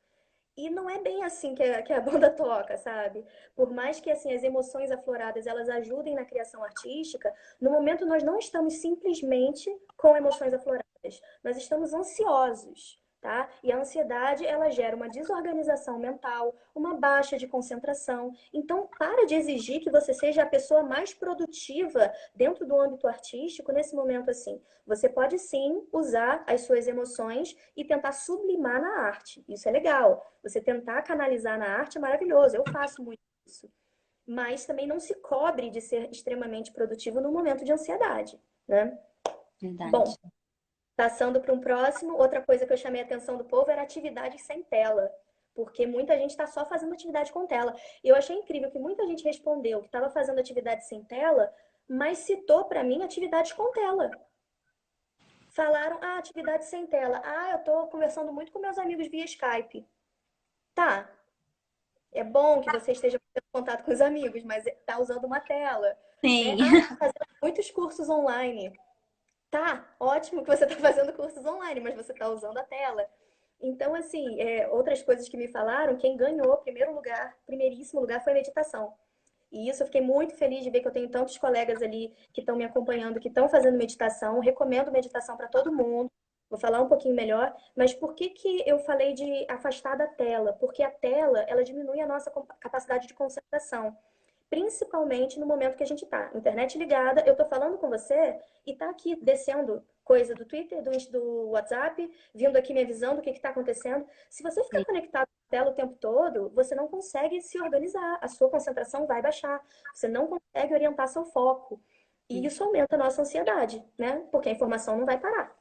E não é bem assim que a banda toca, sabe? Por mais que assim as emoções afloradas elas ajudem na criação artística, no momento nós não estamos simplesmente com emoções afloradas, nós estamos ansiosos. tá? E a ansiedade, ela gera uma desorganização mental, uma baixa de concentração. Então, para de exigir que você seja a pessoa mais produtiva dentro do âmbito artístico nesse momento assim. Você pode sim usar as suas emoções e tentar sublimar na arte. Isso é legal. Você tentar canalizar na arte é maravilhoso. Eu faço muito isso. Mas também não se cobre de ser extremamente produtivo no momento de ansiedade, né? Bom, Verdade. passando para um próximo, outra coisa que eu chamei a atenção do povo era atividade sem tela. Porque muita gente está só fazendo atividade com tela. E eu achei incrível que muita gente respondeu que estava fazendo atividade sem tela, mas citou para mim atividades com tela. Falaram, atividade sem tela. Eu tô conversando muito com meus amigos via Skype. Tá, é bom que você esteja tendo contato com os amigos, mas tá usando uma tela, né? Sim. Tô fazendo muitos cursos online. Tá, ótimo que você está fazendo cursos online, mas você está usando a tela. Então, assim, outras coisas que me falaram, quem ganhou primeiro lugar, primeiríssimo lugar, foi a meditação. E isso eu fiquei muito feliz de ver que eu tenho tantos colegas ali que estão me acompanhando, que estão fazendo meditação. Recomendo meditação para todo mundo. Vou falar um pouquinho melhor, mas por que que eu falei de afastar da tela? Porque a tela, ela diminui a nossa capacidade de concentração, principalmente no momento que a gente tá. Internet ligada, eu tô falando com você e tá aqui descendo coisa do Twitter, do WhatsApp, vindo aqui me avisando o que que tá acontecendo. Se você ficar conectado à tela o tempo todo, você não consegue se organizar, a sua concentração vai baixar, você não consegue orientar seu foco. E isso aumenta a nossa ansiedade, né? Porque a informação não vai parar.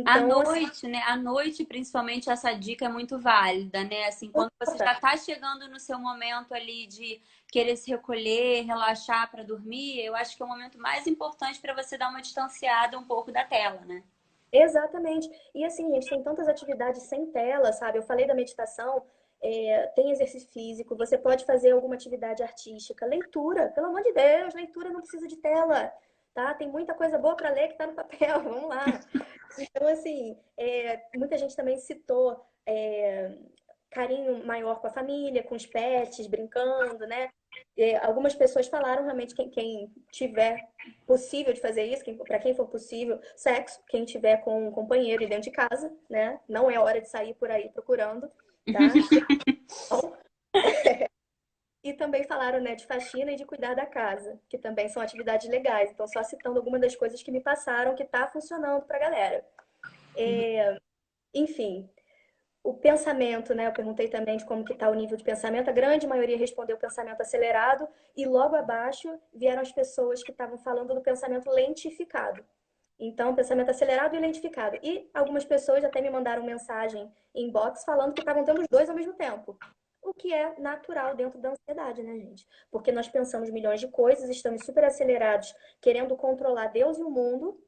À Então, assim, noite, né? À noite, principalmente, essa dica é muito válida, né? Assim, muito quando você já importante. está chegando no seu momento ali de querer se recolher, relaxar para dormir, eu acho que é o momento mais importante para você dar uma distanciada um pouco da tela, né? Exatamente. E assim, gente, tem tantas atividades sem tela, sabe? Eu falei da meditação, tem exercício físico, você pode fazer alguma atividade artística, leitura, pelo amor de Deus, leitura não precisa de tela, tá? Tem muita coisa boa para ler que tá no papel, vamos lá. Então, assim, muita gente também citou carinho maior com a família, com os pets, brincando, né? Algumas pessoas falaram realmente quem tiver possível de fazer isso, para quem for possível, sexo, quem tiver com um companheiro e dentro de casa, né? Não é hora de sair por aí procurando, tá? E também falaram, né, de faxina e de cuidar da casa, que também são atividades legais. Então, só citando algumas das coisas que me passaram que tá funcionando pra galera. Enfim, o pensamento, né? Eu perguntei também de como que está o nível de pensamento. A grande maioria respondeu pensamento acelerado e logo abaixo vieram as pessoas que estavam falando do pensamento lentificado. Então, pensamento acelerado e lentificado. E algumas pessoas até me mandaram mensagem em inbox falando que estavam tendo os dois ao mesmo tempo. O que é natural dentro da ansiedade, né, gente? Porque nós pensamos milhões de coisas, estamos super acelerados, querendo controlar Deus e o mundo,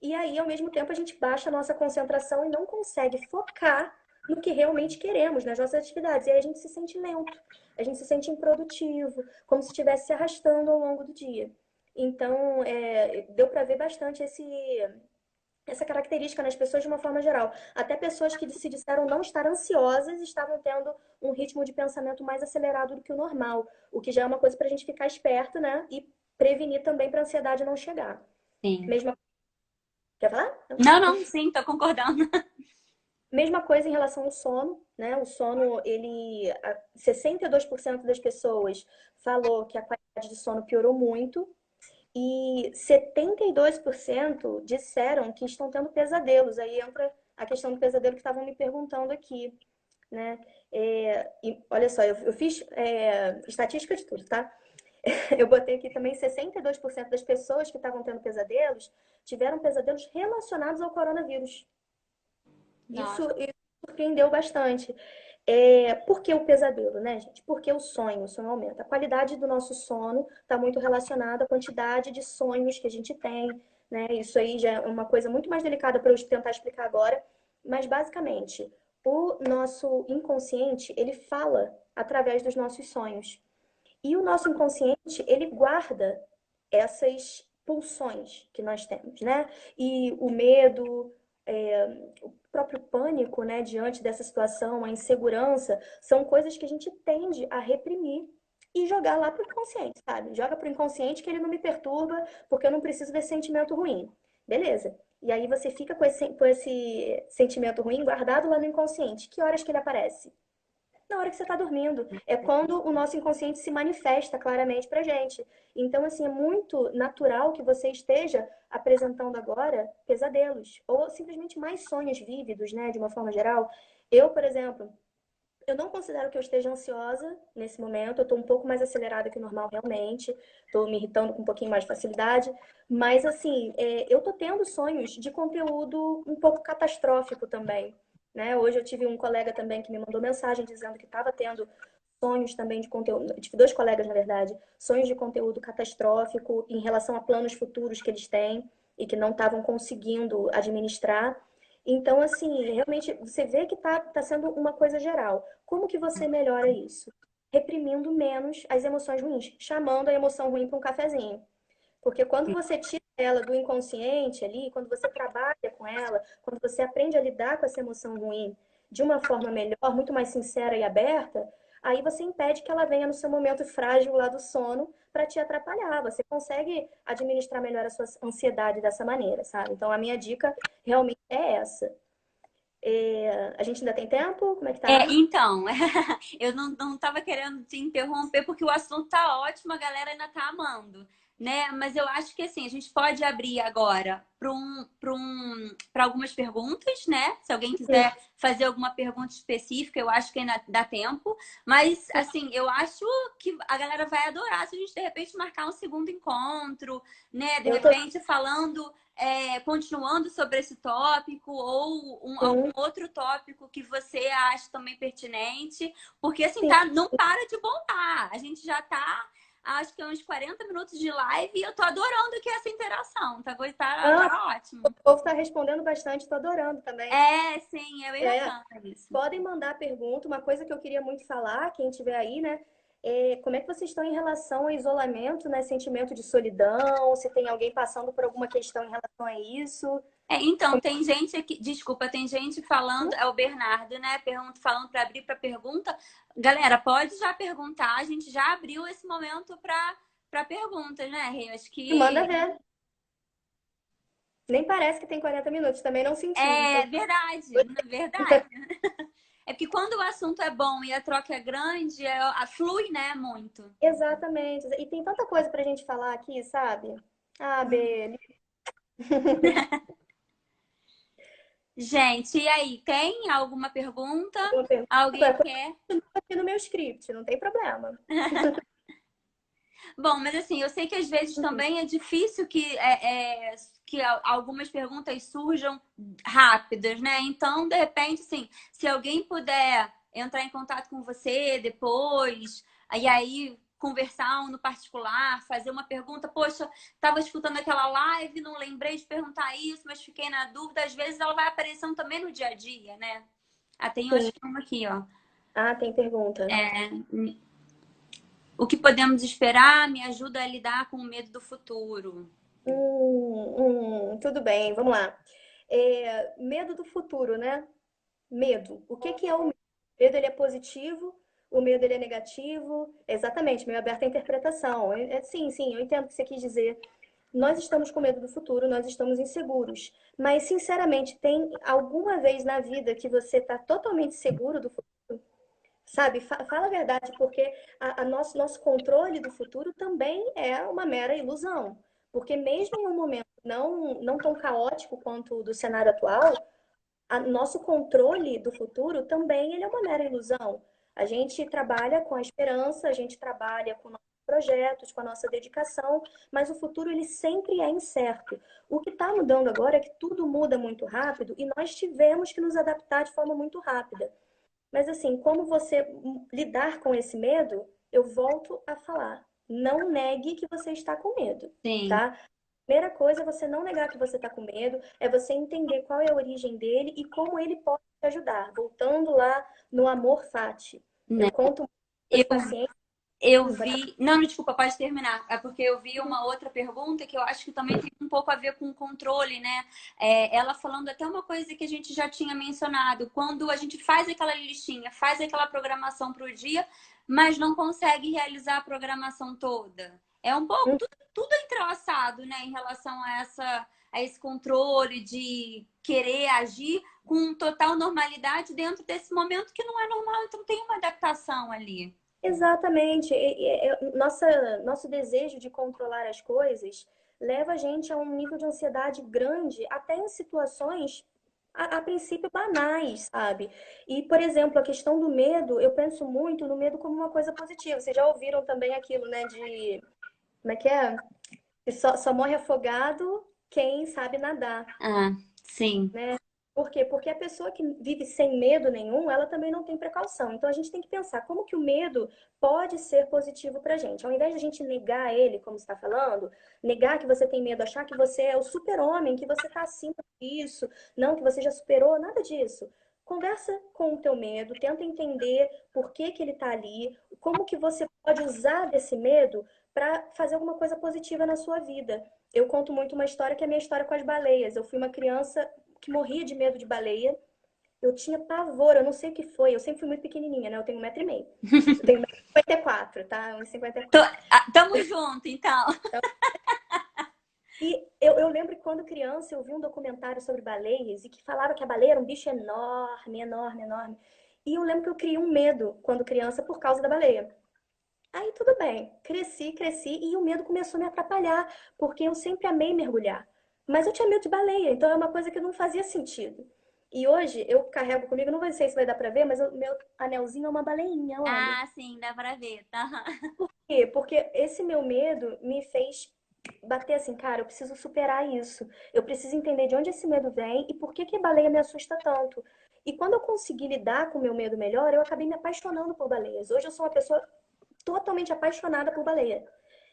e aí, ao mesmo tempo, a gente baixa a nossa concentração e não consegue focar no que realmente queremos, nas nossas atividades. E aí a gente se sente lento, a gente se sente improdutivo, como se estivesse se arrastando ao longo do dia. Então, deu para ver bastante essa característica nas pessoas de uma forma geral. Até pessoas que se disseram não estar ansiosas estavam tendo um ritmo de pensamento mais acelerado do que o normal, o que já é uma coisa para a gente ficar esperto, né? E prevenir também para a ansiedade não chegar. Sim. Mesma Quer falar? Não, não, sim, tô concordando. Mesma coisa em relação ao sono, né? O sono, 62% das pessoas falou que a qualidade de sono piorou muito e 72% disseram que estão tendo pesadelos. Aí entra a questão do pesadelo que estavam me perguntando aqui, né? E olha só, eu fiz estatística de tudo, tá? Eu botei aqui também 62% das pessoas que estavam tendo pesadelos tiveram pesadelos relacionados ao coronavírus. Isso surpreendeu bastante. Por que o pesadelo, né, gente? Porque o sono aumenta. A qualidade do nosso sono está muito relacionada à quantidade de sonhos que a gente tem, né? Isso aí já é uma coisa muito mais delicada para eu tentar explicar agora, mas basicamente, o nosso inconsciente, ele fala através dos nossos sonhos. E o nosso inconsciente, ele guarda essas pulsões que nós temos, né? E o medo, o próprio pânico, né, diante dessa situação, a insegurança, são coisas que a gente tende a reprimir e jogar lá pro inconsciente, sabe? Joga pro inconsciente que ele não me perturba, porque eu não preciso desse sentimento ruim. Beleza. E aí você fica com esse sentimento ruim guardado lá no inconsciente. Que horas que ele aparece? Na hora que você está dormindo. É quando o nosso inconsciente se manifesta claramente pra gente. Então, assim, é muito natural que você esteja apresentando agora pesadelos. Ou simplesmente mais sonhos vívidos, né? De uma forma geral. Eu, por exemplo, eu não considero que eu esteja ansiosa nesse momento. Eu estou um pouco mais acelerada que o normal, realmente. Estou me irritando com um pouquinho mais de facilidade. Mas, assim, eu estou tendo sonhos de conteúdo um pouco catastrófico também. Né? Hoje eu tive um colega também que me mandou mensagem dizendo que estava tendo sonhos também de conteúdo. Eu tive dois colegas, na verdade, sonhos de conteúdo catastrófico em relação a planos futuros que eles têm e que não estavam conseguindo administrar. Então, assim, realmente você vê que tá sendo uma coisa geral. Como que você melhora isso? Reprimindo menos as emoções ruins, chamando a emoção ruim para um cafezinho. Porque quando você tira ela do inconsciente ali, quando você trabalha com ela, quando você aprende a lidar com essa emoção ruim de uma forma melhor, muito mais sincera e aberta, aí você impede que ela venha no seu momento frágil lá do sono para te atrapalhar. Você consegue administrar melhor a sua ansiedade dessa maneira, sabe? Então a minha dica realmente é essa. A gente ainda tem tempo? Como é que tá? Então, eu não tava querendo te interromper porque o assunto tá ótimo, a galera ainda tá amando, né? Mas eu acho que assim, a gente pode abrir agora para algumas perguntas, né? Se alguém quiser fazer alguma pergunta específica, eu acho que ainda dá tempo. Mas assim, eu acho que a galera vai adorar se a gente de repente marcar um segundo encontro, né? De Eu tô. repente falando continuando sobre esse tópico ou algum outro tópico que você acha também pertinente, porque assim, Sim. tá, não para de bombar. A gente já tá, acho que uns 40 minutos de live e eu tô adorando aqui essa interação, Ah, tá o ótimo. povo tá respondendo bastante, tô adorando também. Sim, é bem É, bacana isso. podem mandar pergunta. Uma coisa que eu queria muito falar, quem estiver aí, né? Como é que vocês estão em relação ao isolamento, né? Sentimento de solidão, se tem alguém passando por alguma questão em relação a isso. Então, Como- tem gente aqui, desculpa, tem gente falando, é o Bernardo, né? Falando para abrir para pergunta. Galera, pode já perguntar, a gente já abriu esse momento para perguntas, né, Rê? Acho Manda que ver. Nem parece que tem 40 minutos, também não senti. é Então, verdade, na verdade. É porque quando o assunto é bom e a troca é grande, flui, né, muito. exatamente. E tem tanta coisa pra gente falar aqui, sabe? Ah, Bê, Gente, e aí, tem alguma pergunta? uma pergunta. Alguém quer? Continua aqui no meu script, não tem problema. Bom, mas assim, eu sei que às vezes também é difícil que algumas perguntas surjam rápidas, né? Então, de repente, assim, se alguém puder entrar em contato com você depois, e aí conversar no particular, fazer uma pergunta, poxa, estava escutando aquela live, não lembrei de perguntar isso, mas fiquei na dúvida, às vezes ela vai aparecendo também no dia a dia, né? Ah, tem, eu Sim. acho que uma aqui, ó. Ah, tem pergunta. O que podemos esperar me ajuda a lidar com o medo do futuro. Tudo bem, vamos lá. Medo do futuro, né? Medo. O que que é o medo? O medo ele é positivo, o medo ele é negativo. Exatamente, meio aberta à interpretação. Sim, sim, eu entendo o que você quis dizer. Nós estamos com medo do futuro, nós estamos inseguros. Mas, sinceramente, tem alguma vez na vida que você está totalmente seguro do futuro? Sabe? Fala a verdade, porque nosso controle do futuro também é uma mera ilusão. Porque mesmo em um momento não tão caótico quanto o do cenário atual, nosso controle do futuro também ele é uma mera ilusão. A gente trabalha com a esperança, a gente trabalha com nossos projetos, com a nossa dedicação, mas o futuro ele sempre é incerto. O que está mudando agora é que tudo muda muito rápido e nós tivemos que nos adaptar de forma muito rápida. Mas assim, como você lidar com esse medo, eu volto a falar. Não negue que você está com medo, Sim, tá? Primeira coisa é você não negar que você está com medo, é você entender qual é a origem dele e como ele pode te ajudar. Voltando lá no amor fati. né? Eu conto muito com Eu, os pacientes. eu Pode vi. Não, não, desculpa, pode terminar. É porque eu vi uma outra pergunta que eu acho que também tem um pouco a ver com o controle, né? Ela falando até uma coisa que a gente já tinha mencionado. Quando a gente faz aquela listinha, faz aquela programação para o dia, mas não consegue realizar a programação toda. É um pouco tudo entrelaçado, né, em relação a a esse controle de querer agir com total normalidade dentro desse momento que não é normal, então tem uma adaptação ali. Exatamente. Nosso desejo de controlar as coisas leva a gente a um nível de ansiedade grande, até em situações, a princípio, banais, sabe? E, por exemplo, a questão do medo, eu penso muito no medo como uma coisa positiva. Vocês já ouviram também aquilo, né, de... Como é que é? Que só morre afogado quem sabe nadar, Ah, sim. né? Por quê? Porque a pessoa que vive sem medo nenhum, ela também não tem precaução. Então a gente tem que pensar como que o medo pode ser positivo pra gente. Ao invés de a gente negar ele, como você está falando, negar que você tem medo, achar que você é o super-homem, que você está acima disso, não, que você já superou, nada disso. Conversa com o teu medo, tenta entender por que que ele está ali, como que você pode usar desse medo para fazer alguma coisa positiva na sua vida. Eu conto muito uma história que é a minha história com as baleias. Eu fui uma criança que morria de medo de baleia. Eu tinha pavor, eu não sei o que foi. Eu sempre fui muito pequenininha, né? Eu tenho 1,5 m. Eu tenho 1,54 m, tá? 1,54 m. Tamo junto, então. E eu lembro que quando criança eu vi um documentário sobre baleias e que falava que a baleia era um bicho enorme, enorme, enorme. E eu lembro que eu criei um medo quando criança por causa da baleia. Aí tudo bem, cresci e o medo começou a me atrapalhar, porque eu sempre amei mergulhar. Mas eu tinha medo de baleia, então é uma coisa que não fazia sentido. E hoje eu carrego comigo, não sei se vai dar pra ver, mas o meu anelzinho é uma baleinha, olha. Ah, sim, dá pra ver. Aham. Por quê? Porque esse meu medo me fez bater assim, cara, eu preciso superar isso. Eu preciso entender de onde esse medo vem e por que que a baleia me assusta tanto. E quando eu consegui lidar com o meu medo melhor, eu acabei me apaixonando por baleias. Hoje eu sou uma pessoa totalmente apaixonada por baleia.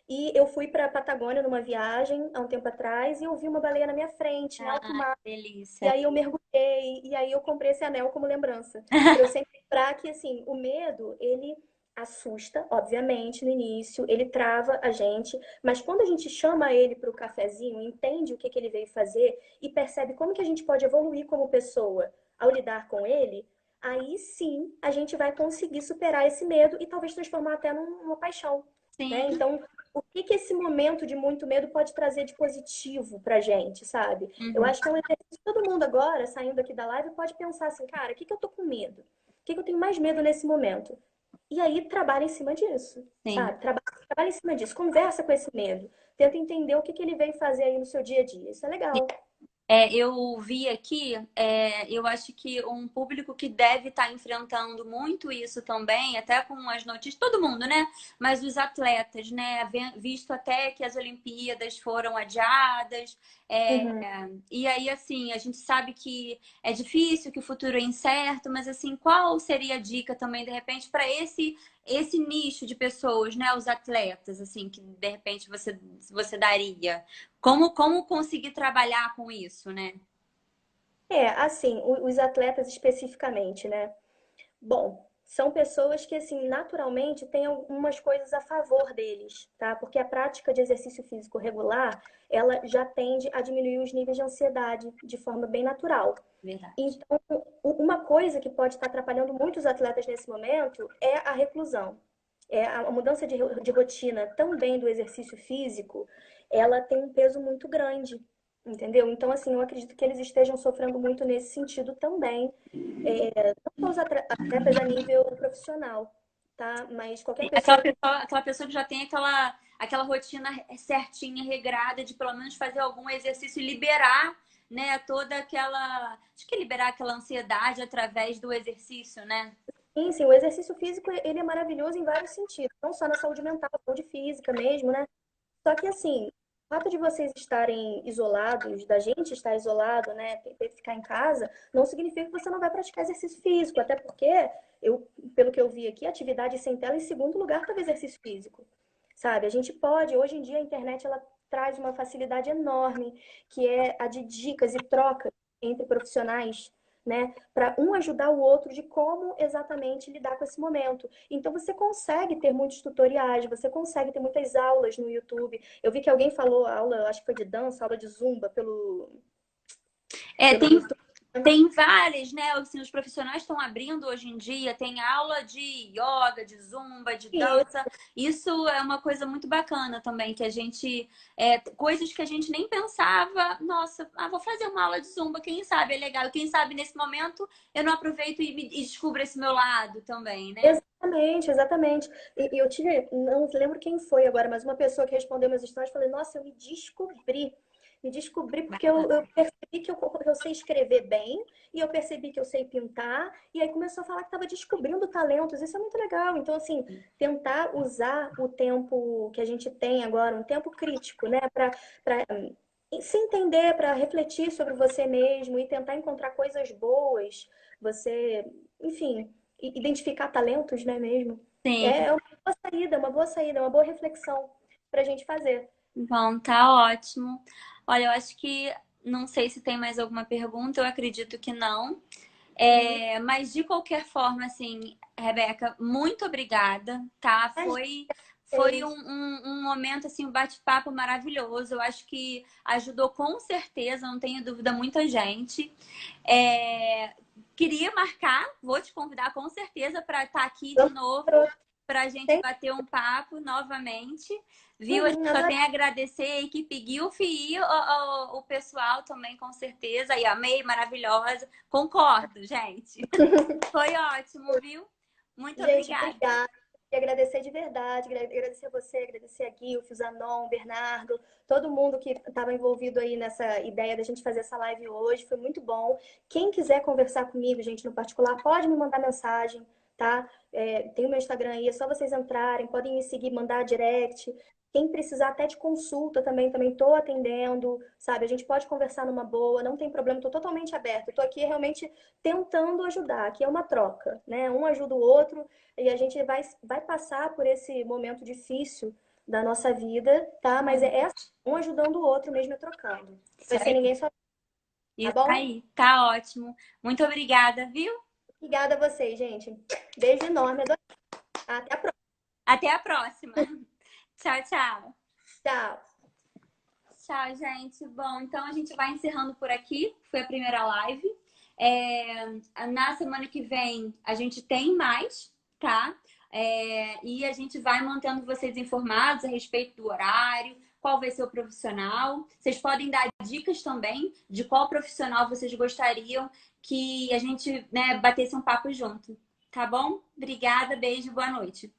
E eu fui para a Patagônia numa viagem há um tempo atrás e eu vi uma baleia na minha frente, em alto Ah, mar. que E delícia. aí eu mergulhei, e aí eu comprei esse anel como lembrança. Para eu sempre lembrar que, assim, o medo, ele assusta, obviamente, no início, ele trava a gente, mas quando a gente chama ele para o cafezinho, entende o que que ele veio fazer e percebe como que a gente pode evoluir como pessoa ao lidar com ele, aí sim a gente vai conseguir superar esse medo e talvez transformar até numa paixão, né? Sim. Então, o que que esse momento de muito medo pode trazer de positivo pra gente, sabe? Eu Uhum. acho que é um exercício que todo mundo agora, saindo aqui da live, pode pensar assim, cara, o que que eu tô com medo? O que que eu tenho mais medo nesse momento? E aí trabalha em cima disso, Sim. sabe? Trabalha em cima disso, conversa com esse medo, tenta entender o que que ele vem fazer aí no seu dia a dia. Isso é legal. Eu vi aqui, eu acho que um público que deve estar enfrentando muito isso também, até com as notícias, todo mundo, né? Mas os atletas, né? Visto até que as Olimpíadas foram adiadas. é, Uhum. e aí, assim, a gente sabe que é difícil, que o futuro é incerto, mas assim, qual seria a dica também, de repente, para esse nicho de pessoas, né? Os atletas, assim, que de repente você daria? Como conseguir trabalhar com isso, né? É, assim, os atletas especificamente, né? Bom, são pessoas que, assim, naturalmente têm algumas coisas a favor deles, tá? Porque a prática de exercício físico regular, ela já tende a diminuir os níveis de ansiedade de forma bem natural. Verdade. Então, uma coisa que pode estar atrapalhando muito os atletas nesse momento é a reclusão. É a mudança de rotina também do exercício físico, ela tem um peso muito grande, entendeu? Então, assim, eu acredito que eles estejam sofrendo muito nesse sentido também. Não só os atletas a nível profissional, tá? Mas qualquer pessoa que... Aquela pessoa que já tem aquela rotina certinha, regrada, de pelo menos fazer algum exercício e liberar, né, toda aquela. Acho que liberar aquela ansiedade através do exercício, né? Sim, sim, o exercício físico, ele é maravilhoso em vários sentidos. Não só na saúde mental, saúde física mesmo, né? Só que assim, o fato de vocês estarem isolados, da gente estar isolado, né, ter que ficar em casa, não significa que você não vai praticar exercício físico, até porque eu, pelo que eu vi aqui, atividade sem tela em segundo lugar estava exercício físico. Sabe? A gente pode, hoje em dia a internet ela traz uma facilidade enorme, que é a de dicas e trocas entre profissionais, né, para um ajudar o outro de como exatamente lidar com esse momento. Então você consegue ter muitos tutoriais, você consegue ter muitas aulas no YouTube. Eu vi que alguém falou aula, acho que foi de dança, aula de zumba pelo É, tem, YouTube. Tem várias, né? Assim, os profissionais estão abrindo hoje em dia, tem aula de yoga, de zumba, de dança. Isso é uma coisa muito bacana também, que a gente... coisas que a gente nem pensava. Nossa, vou fazer uma aula de zumba, quem sabe é legal. Quem sabe nesse momento eu não aproveito e descubro esse meu lado também, né? Exatamente, exatamente. E eu tive, não lembro quem foi agora, mas uma pessoa que respondeu meus stories, falei, nossa, eu me descobri. Me descobri porque eu percebi que eu sei escrever bem, e eu percebi que eu sei pintar, e aí começou a falar que estava descobrindo talentos. Isso é muito legal. Então, assim, tentar usar o tempo que a gente tem agora, um tempo crítico, né, para se entender, para refletir sobre você mesmo e tentar encontrar coisas boas, você, enfim, identificar talentos, né, mesmo? Sim. É uma boa saída, uma boa saída, uma boa reflexão para a gente fazer. Bom, tá ótimo. Olha, eu acho que não sei se tem mais alguma pergunta, eu acredito que não. Mas de qualquer forma, assim, Rebeca, muito obrigada, tá? A gente Foi fez. um momento, assim, um bate-papo maravilhoso. Eu acho que ajudou com certeza, não tenho dúvida, muita gente. Queria marcar, vou te convidar com certeza para estar aqui de novo, para a gente bater um papo novamente. Viu? A gente só tem a agradecer a equipe Guilf e o pessoal também, com certeza. E amei, maravilhosa. Concordo, gente. Foi ótimo, viu? Muito Gente, obrigada. obrigada. E agradecer de verdade, agradecer a você, agradecer a Gui, o Zanon, o Bernardo, todo mundo que estava envolvido aí nessa ideia da gente fazer essa live hoje. Foi muito bom. Quem quiser conversar comigo, gente, no particular, pode me mandar mensagem, tá? Tem o meu Instagram aí, é só vocês entrarem, podem me seguir, mandar direct. Quem precisar até de consulta também estou atendendo, sabe? A gente pode conversar numa boa, não tem problema, estou totalmente aberta. Estou aqui realmente tentando ajudar. Aqui é uma troca, né? Um ajuda o outro e a gente vai passar por esse momento difícil da nossa vida, tá? Mas um ajudando o outro mesmo, é trocando. Vai ser ninguém só, tá Isso bom? aí, tá ótimo. Muito obrigada, viu? Obrigada a vocês, gente. Beijo enorme. Até a próxima. Até a próxima. Tchau, tchau. Tchau. Tchau, gente. Bom, então a gente vai encerrando por aqui. Foi a primeira live. Na semana que vem a gente tem mais, tá? E a gente vai mantendo vocês informados a respeito do horário, qual vai ser o profissional. Vocês podem dar dicas também de qual profissional vocês gostariam que a gente, né, batesse um papo junto. Tá bom? Obrigada, beijo, boa noite.